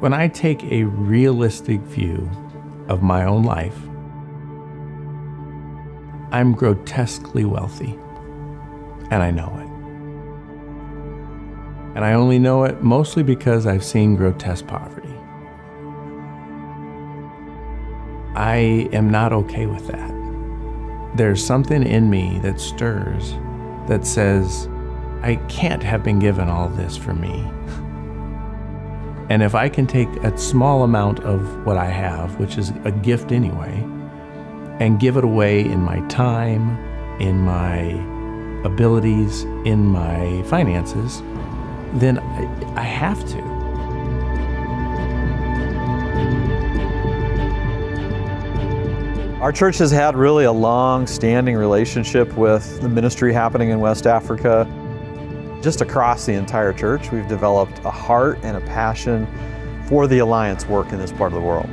When I take a realistic view of my own life, I'm grotesquely wealthy, and I know it. And I only know it mostly because I've seen grotesque poverty. I am not okay with that. There's something in me that stirs that says, I can't have been given all this for me. And if I can take a small amount of what I have, which is a gift anyway, and give it away in my time, in my abilities, in my finances, then I have to. Our church has had really a long-standing relationship with the ministry happening in West Africa. Just across the entire church, we've developed a heart and a passion for the Alliance work in this part of the world.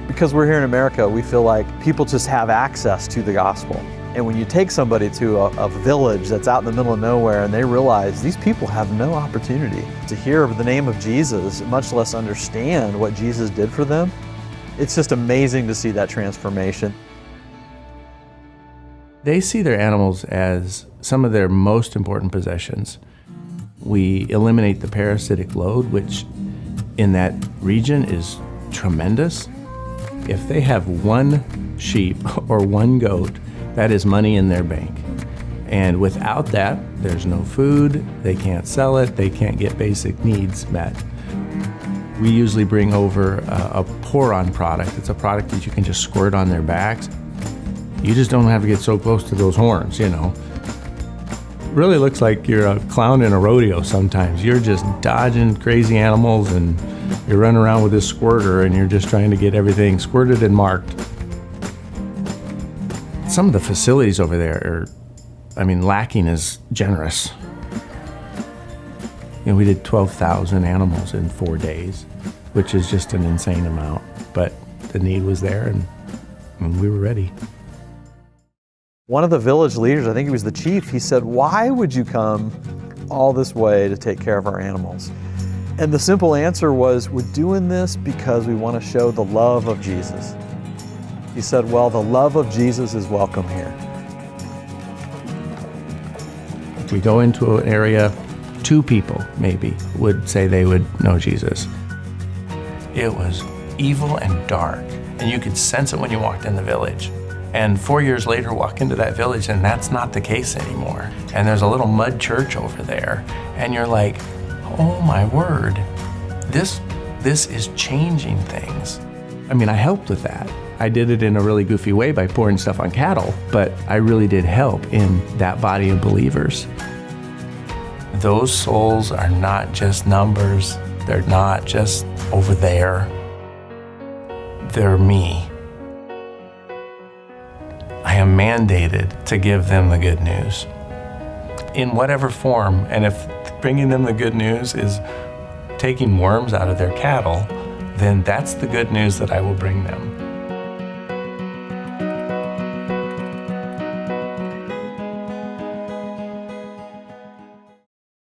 Because we're here in America, we feel like people just have access to the gospel. And when you take somebody to a village that's out in the middle of nowhere and they realize these people have no opportunity to hear the name of Jesus, much less understand what Jesus did for them, it's just amazing to see that transformation. They see their animals as some of their most important possessions. We eliminate the parasitic load, which in that region is tremendous. If they have one sheep or one goat, that is money in their bank. And without that, there's no food, they can't sell it, they can't get basic needs met. We usually bring over a pour-on product. It's a product that you can just squirt on their backs. You just don't have to get so close to those horns, you know. Really looks like you're a clown in a rodeo sometimes. You're just dodging crazy animals and you're running around with this squirter and you're just trying to get everything squirted and marked. Some of the facilities over there are, lacking is generous. You know, we did 12,000 animals in 4 days, which is just an insane amount, but the need was there and we were ready. One of the village leaders, I think he was the chief, he said, "Why would you come all this way to take care of our animals?" And the simple answer was, "We're doing this because we want to show the love of Jesus." He said, "Well, the love of Jesus is welcome here." If we go into an area, 2 people maybe would say they would know Jesus. It was evil and dark, and you could sense it when you walked in the village. And 4 years later, walk into that village and that's not the case anymore. And there's a little mud church over there. And you're like, oh my word, this is changing things. I helped with that. I did it in a really goofy way by pouring stuff on cattle, but I really did help in that body of believers. Those souls are not just numbers. They're not just over there. They're me. I am mandated to give them the good news in whatever form. And if bringing them the good news is taking worms out of their cattle, then that's the good news that I will bring them.